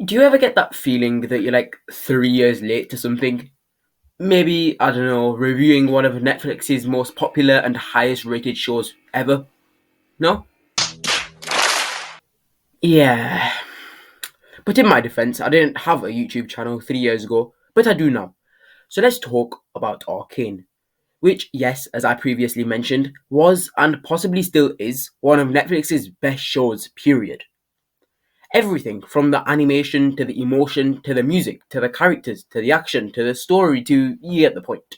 Do you ever get that feeling that you're like 3 years late to something? Maybe, I don't know, reviewing one of Netflix's most popular and highest rated shows ever? No? Yeah. But in my defense, I didn't have a YouTube channel 3 years ago, but I do now. So let's talk about Arcane, which, yes, as I previously mentioned, was and possibly still is one of Netflix's best shows, period. Everything from the animation to the emotion to the music to the characters to the action to the story to you get the point.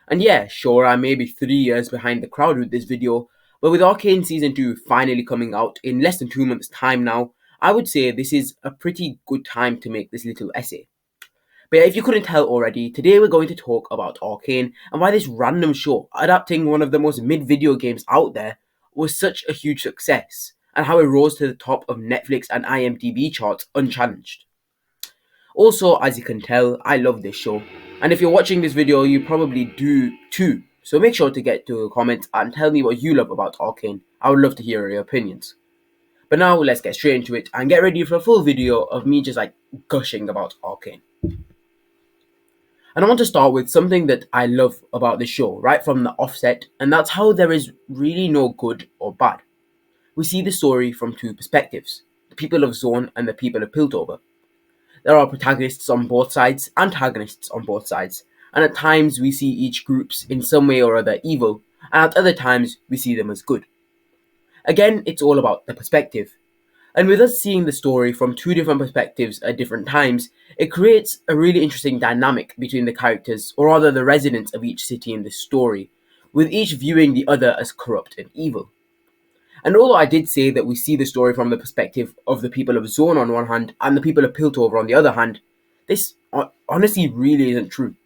And yeah, sure, I may be 3 years behind the crowd with this video, but with Arcane Season 2 finally coming out in less than 2 months' time now, I would say this is a pretty good time to make this little essay. But yeah, if you couldn't tell already, today we're going to talk about Arcane and why this random show, adapting one of the most mid-video games out there, was such a huge success, and how it rose to the top of Netflix and IMDb charts unchallenged. Also, as you can tell, I love this show, and if you're watching this video, you probably do too. So make sure to get to the comments and tell me what you love about Arcane. I would love to hear your opinions. But now let's get straight into it and get ready for a full video of me just like gushing about Arcane. And I want to start with something that I love about the show right from the offset, and that's how there is really no good or bad. We see the story from two perspectives, the people of Zone and the people of Piltover. There are protagonists on both sides, antagonists on both sides, and at times we see each groups in some way or other evil, and at other times we see them as good. Again, it's all about the perspective. And with us seeing the story from two different perspectives at different times, it creates a really interesting dynamic between the characters, or rather the residents of each city in this story, with each viewing the other as corrupt and evil. And although I did say that we see the story from the perspective of the people of Zone on one hand and the people of Piltover on the other hand, this honestly really isn't true.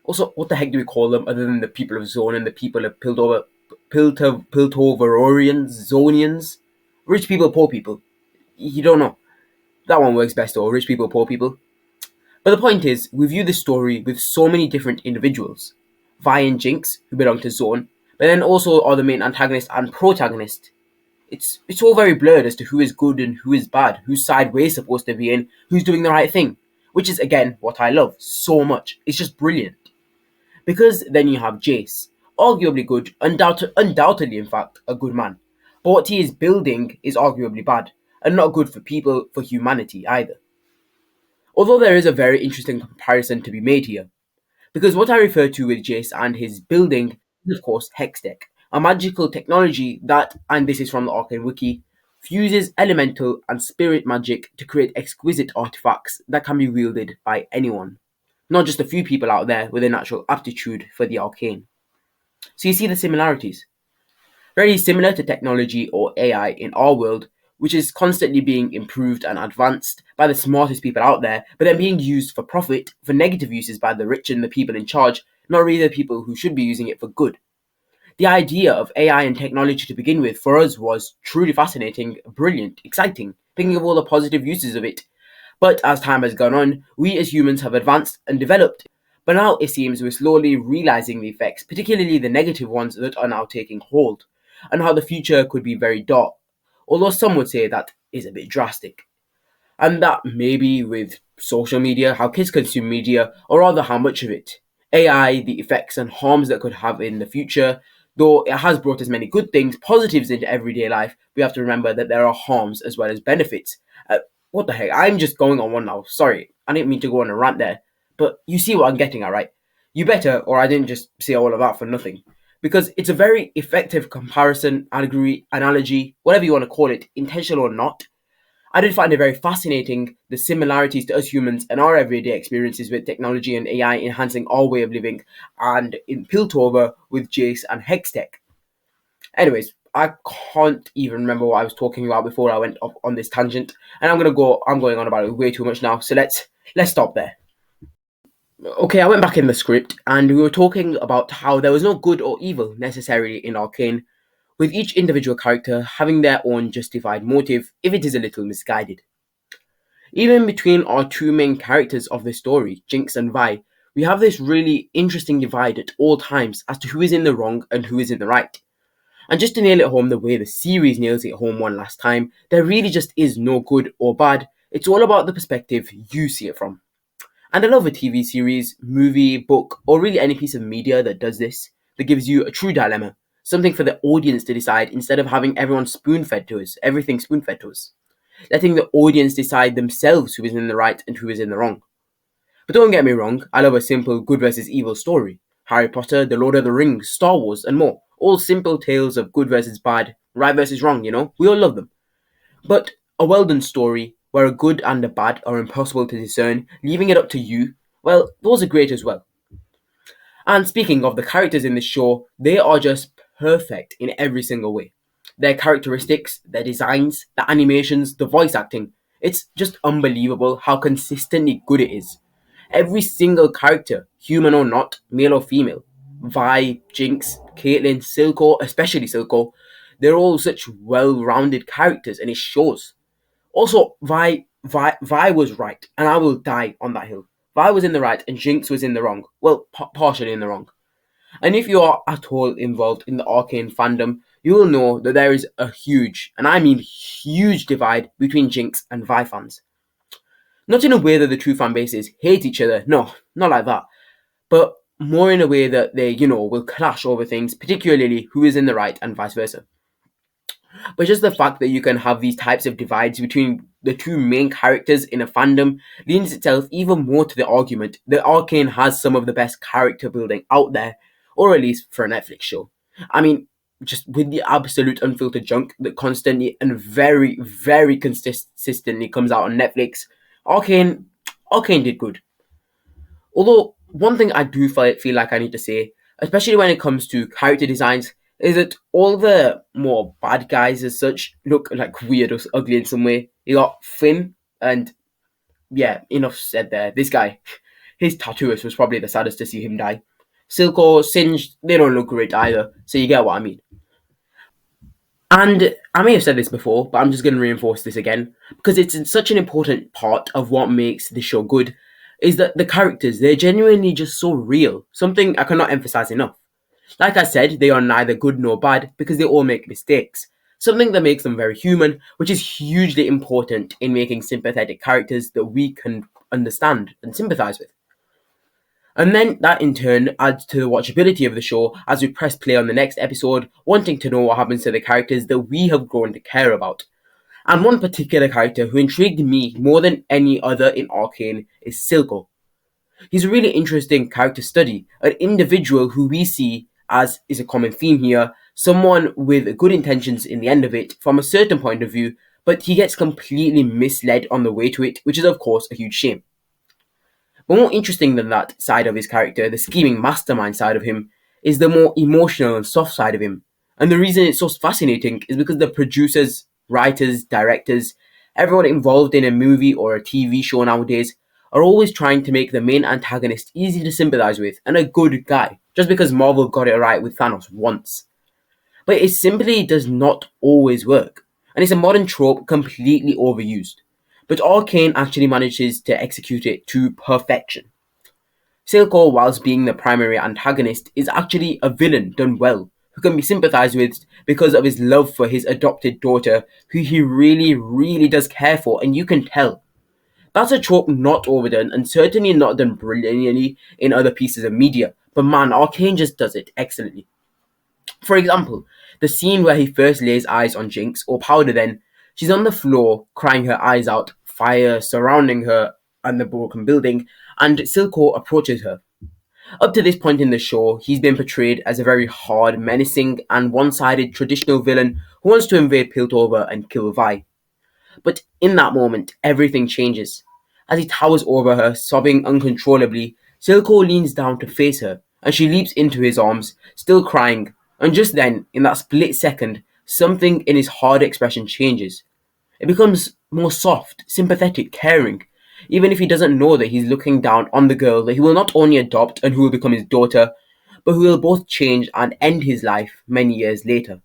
Also, what the heck do we call them other than the people of Zone and the people of Piltover? Piltoverorians? Zonians? Rich people, poor people. You don't know. That one works best though, rich people, poor people. But the point is, we view this story with so many different individuals. Vi and Jinx, who belong to Zone, but then also are the main antagonist and protagonist. It's all very blurred as to who is good and who is bad, whose side we're supposed to be in, who's doing the right thing. Which is, again, what I love so much. It's just brilliant. Because then you have Jace, arguably good, undoubtedly in fact, a good man. But what he is building is arguably bad, and not good for people, for humanity either. Although there is a very interesting comparison to be made here, because what I refer to with Jace and his building is of course Hextech, a magical technology that, and this is from the Arcane Wiki, fuses elemental and spirit magic to create exquisite artifacts that can be wielded by anyone, not just a few people out there with a natural aptitude for the arcane. So you see the similarities. Very similar to technology or AI in our world, which is constantly being improved and advanced by the smartest people out there, but then being used for profit, for negative uses by the rich and the people in charge, not really the people who should be using it for good. The idea of AI and technology to begin with for us was truly fascinating, brilliant, exciting, thinking of all the positive uses of it. But as time has gone on, we as humans have advanced and developed. But now it seems we're slowly realizing the effects, particularly the negative ones that are now taking hold, and how the future could be very dark. Although some would say that is a bit drastic. And that maybe with social media, how kids consume media, or rather how much of it. AI, the effects and harms that could have in the future, though it has brought as many good things, positives into everyday life, we have to remember that there are harms as well as benefits. What the heck, I'm just going on one now, sorry, I didn't mean to go on a rant there, but you see what I'm getting at, right? You better, or I didn't just say all of that for nothing. Because it's a very effective comparison, allegory, analogy, whatever you want to call it, intentional or not. I did find it very fascinating, the similarities to us humans and our everyday experiences with technology and AI enhancing our way of living, and in Piltover with Jace and Hextech. Anyways, I can't even remember what I was talking about before I went off on this tangent, and I'm going on about it way too much now, so let's stop there. Okay, I went back in the script, and we were talking about how there was no good or evil necessarily in Arcane, with each individual character having their own justified motive if it is a little misguided. Even between our two main characters of the story, Jinx and Vi, we have this really interesting divide at all times as to who is in the wrong and who is in the right. And just to nail it home the way the series nails it home one last time, there really just is no good or bad, It's all about the perspective you see it from. And I love a TV series, movie, book, or really any piece of media that does this, that gives you a true dilemma, something for the audience to decide instead of having everything spoon fed to us. Letting the audience decide themselves who is in the right and who is in the wrong. But don't get me wrong, I love a simple good versus evil story. Harry Potter, The Lord of the Rings, Star Wars, and more. All simple tales of good versus bad, right versus wrong, We all love them. But a well done story where a good and a bad are impossible to discern, leaving it up to you, well, those are great as well. And speaking of the characters in this show, they are just perfect in every single way. Their characteristics, their designs, the animations, the voice acting. It's just unbelievable how consistently good it is. Every single character, human or not, male or female, Vi, Jinx, Caitlyn, Silco, especially Silco, they're all such well-rounded characters and it shows. Also, Vi was right, and I will die on that hill. Vi was in the right and Jinx was in the wrong. Well, partially in the wrong. And if you are at all involved in the Arcane fandom, you will know that there is a huge, and I mean huge, divide between Jinx and Vi fans. Not in a way that the two fan bases hate each other, no, not like that. But more in a way that they, will clash over things, particularly who is in the right and vice versa. But just the fact that you can have these types of divides between the two main characters in a fandom leans itself even more to the argument that Arcane has some of the best character building out there, or at least for a Netflix show. I mean, just with the absolute unfiltered junk that constantly and very, very consistently comes out on Netflix, Arcane did good. Although, one thing I do feel like I need to say, especially when it comes to character designs, is that all the more bad guys as such look like weird or ugly in some way. You got Finn, and yeah, enough said there. This guy, his tattooist was probably the saddest to see him die. Silco, Singed, they don't look great either, so you get what I mean. And I may have said this before, but I'm just going to reinforce this again, because it's such an important part of what makes the show good, is that the characters, they're genuinely just so real, something I cannot emphasize enough. Like I said, they are neither good nor bad because they all make mistakes, something that makes them very human, which is hugely important in making sympathetic characters that we can understand and sympathize with. And then that in turn adds to the watchability of the show as we press play on the next episode, wanting to know what happens to the characters that we have grown to care about. And one particular character who intrigued me more than any other in Arcane is Silco. He's a really interesting character study, an individual who we see, as is a common theme here, someone with good intentions in the end of it from a certain point of view, but he gets completely misled on the way to it, which is of course a huge shame. But more interesting than that side of his character, the scheming mastermind side of him, is the more emotional and soft side of him. And the reason it's so fascinating is because the producers, writers, directors, everyone involved in a movie or a TV show nowadays are always trying to make the main antagonist easy to sympathize with and a good guy, just because Marvel got it right with Thanos once. But it simply does not always work, and it's a modern trope completely overused. But Arcane actually manages to execute it to perfection. Silco, whilst being the primary antagonist, is actually a villain done well, who can be sympathized with because of his love for his adopted daughter, who he really, really does care for, and you can tell. That's a trope not overdone and certainly not done brilliantly in other pieces of media, but man, Arcane just does it excellently. For example, the scene where he first lays eyes on Jinx, or Powder then, she's on the floor crying her eyes out, fire surrounding her and the broken building, and Silco approaches her. Up to this point in the show, he's been portrayed as a very hard, menacing, and one-sided traditional villain who wants to invade Piltover and kill Vi. But in that moment, everything changes. As he towers over her, sobbing uncontrollably, Silco leans down to face her, and she leaps into his arms, still crying, and just then, in that split second, something in his hard expression changes. It becomes more soft, sympathetic, caring, even if he doesn't know that he's looking down on the girl that he will not only adopt and who will become his daughter, but who will both change and end his life many years later.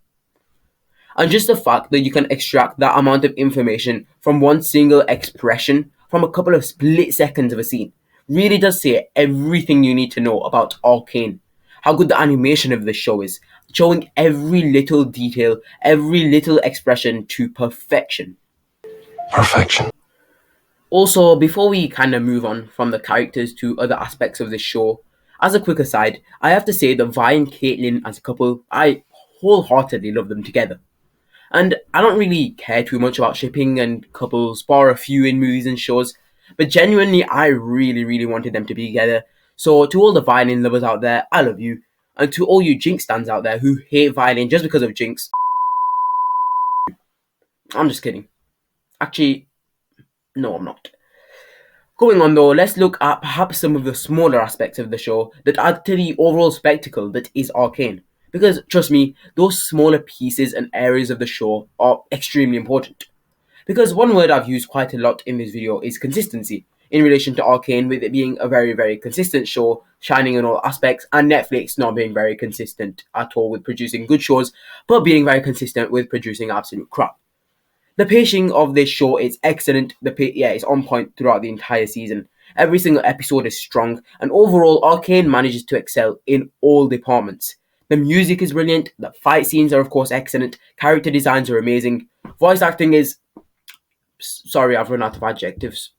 And just the fact that you can extract that amount of information from one single expression from a couple of split seconds of a scene really does say everything you need to know about Arcane. How good the animation of this show is, showing every little detail, every little expression to perfection. Perfection. Also, before we kind of move on from the characters to other aspects of this show, as a quick aside, I have to say that Vi and Caitlin as a couple, I wholeheartedly love them together. And I don't really care too much about shipping and couples, bar a few in movies and shows, but genuinely, I really, really wanted them to be together. So, to all the violin lovers out there, I love you. And to all you Jinx stands out there who hate violin just because of Jinx, I'm just kidding. Actually, no, I'm not. Going on though, let's look at perhaps some of the smaller aspects of the show that add to the overall spectacle that is Arcane. Because, trust me, those smaller pieces and areas of the show are extremely important. Because one word I've used quite a lot in this video is consistency, in relation to Arcane, with it being a very, very consistent show, shining in all aspects, and Netflix not being very consistent at all with producing good shows, but being very consistent with producing absolute crap. The pacing of this show is excellent. It's on point throughout the entire season. Every single episode is strong, and overall, Arcane manages to excel in all departments. The music is brilliant, the fight scenes are of course excellent, character designs are amazing, voice acting is... Sorry, I've run out of adjectives.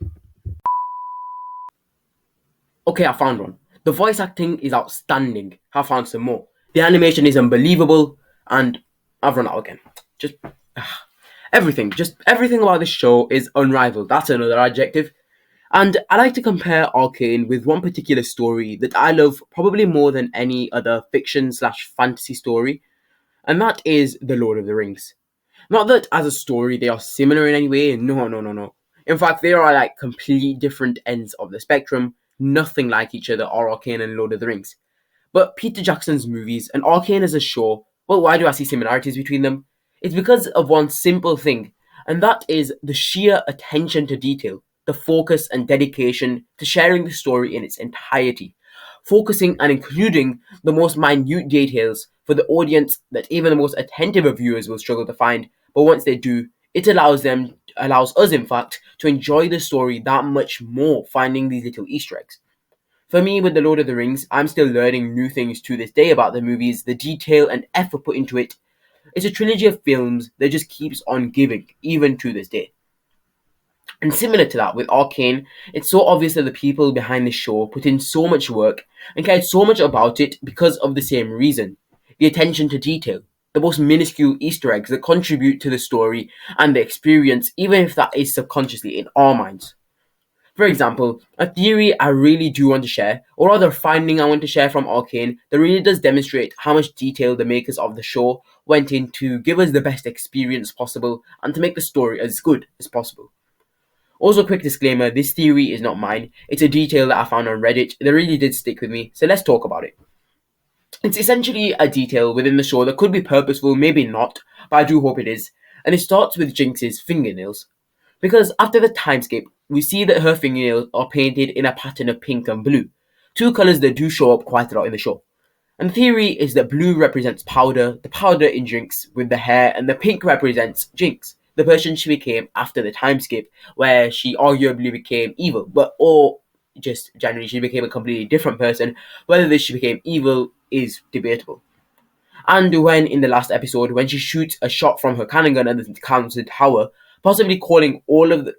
Okay, I found one. The voice acting is outstanding. I found some more. The animation is unbelievable, and I've run out again. Just everything about this show is unrivaled. That's another adjective. And I like to compare Arcane with one particular story that I love probably more than any other fiction/fantasy story, and that is The Lord of the Rings. Not that as a story they are similar in any way, no. In fact, they are like complete different ends of the spectrum, nothing like each other are Arcane and Lord of the Rings. But Peter Jackson's movies and Arcane as a show, well, why do I see similarities between them? It's because of one simple thing, and that is the sheer attention to detail, the focus and dedication to sharing the story in its entirety, focusing and including the most minute details for the audience that even the most attentive of viewers will struggle to find, but once they do, it allows us in fact, to enjoy the story that much more, finding these little Easter eggs. For me, with The Lord of the Rings, I'm still learning new things to this day about the movies, the detail and effort put into it. It's a trilogy of films that just keeps on giving, even to this day. And similar to that, with Arcane, it's so obvious that the people behind the show put in so much work and cared so much about it because of the same reason. The attention to detail, the most minuscule Easter eggs that contribute to the story and the experience, even if that is subconsciously in our minds. For example, a theory I really do want to share, or rather a finding I want to share from Arcane that really does demonstrate how much detail the makers of the show went in to give us the best experience possible and to make the story as good as possible. Also, quick disclaimer, this theory is not mine. It's a detail that I found on Reddit that really did stick with me, so let's talk about it. It's essentially a detail within the show that could be purposeful, maybe not, but I do hope it is, and it starts with Jinx's fingernails. Because after the timescape, we see that her fingernails are painted in a pattern of pink and blue, two colours that do show up quite a lot in the show. And the theory is that blue represents powder, the powder in Jinx with the hair, and the pink represents Jinx, the person she became after the timescape, where she arguably became evil, or just generally she became a completely different person. Whether this she became evil is debatable. And when in the last episode, when she shoots a shot from her cannon gun at the council tower, possibly killing all of the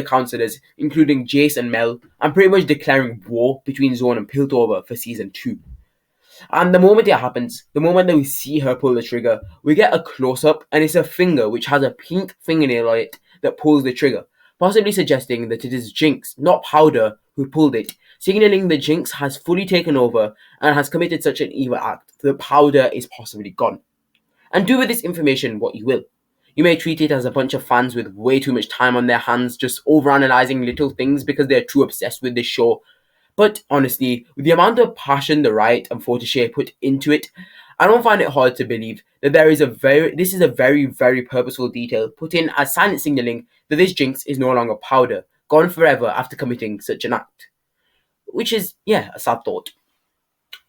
councillors, including Jace and Mel, and pretty much declaring war between Zone and Piltover for season 2. And the moment it happens, the moment that we see her pull the trigger, we get a close-up and it's a finger which has a pink fingernail on it that pulls the trigger, possibly suggesting that it is Jinx, not Powder, who pulled it, signaling that Jinx has fully taken over and has committed such an evil act that Powder is possibly gone. And do with this information what you will. You may treat it as a bunch of fans with way too much time on their hands just overanalyzing little things because they're too obsessed with this show. But honestly, with the amount of passion the write and Fortiche put into it, I don't find it hard to believe that this is a very, very purposeful detail put in as silent signaling that this Jinx is no longer Powder, gone forever after committing such an act. Which is, a sad thought.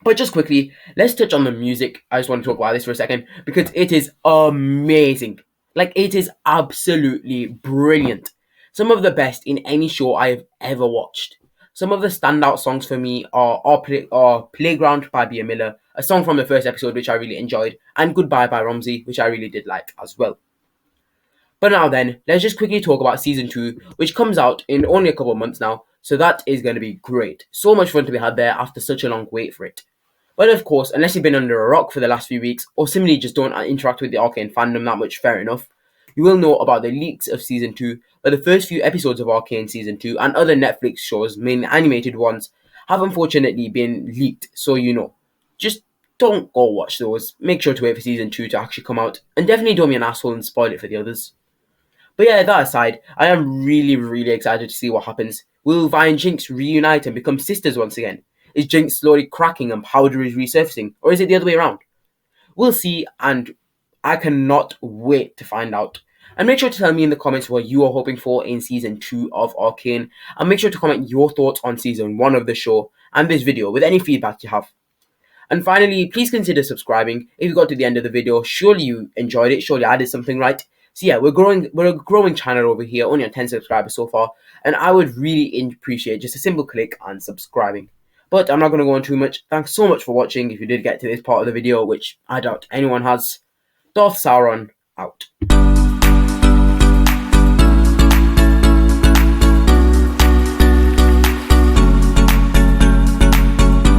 But just quickly, let's touch on the music. I just want to talk about this for a second because it is amazing. Like, it is absolutely brilliant. Some of the best in any show I have ever watched. Some of the standout songs for me are Playground by Bia Miller, a song from the first episode which I really enjoyed, and Goodbye by Romsey, which I really did like as well. But now then, let's just quickly talk about season 2, which comes out in only a couple of months now, so that is going to be great. So much fun to be had there after such a long wait for it. But of course, unless you've been under a rock for the last few weeks, or simply just don't interact with the Arcane fandom that much, fair enough, you will know about the leaks of Season 2, where the first few episodes of Arcane Season 2 and other Netflix shows, mainly animated ones, have unfortunately been leaked, so you know. Just don't go watch those. Make sure to wait for Season 2 to actually come out, and definitely don't be an asshole and spoil it for the others. But yeah, that aside, I am really excited to see what happens. Will Vi and Jinx reunite and become sisters once again? Is Jinx slowly cracking and Powder is resurfacing? Or is it the other way around? We'll see, and I cannot wait to find out. And make sure to tell me in the comments what you are hoping for in Season 2 of Arcane. And make sure to comment your thoughts on Season 1 of the show and this video with any feedback you have. And finally, please consider subscribing. If you got to the end of the video, surely you enjoyed it, surely I did something right. So yeah, we're a growing channel over here, only on 10 subscribers so far, and I would really appreciate just a simple click on subscribing. But I'm not going to go on too much. Thanks so much for watching if you did get to this part of the video, which I doubt anyone has. Darth Sauron, out.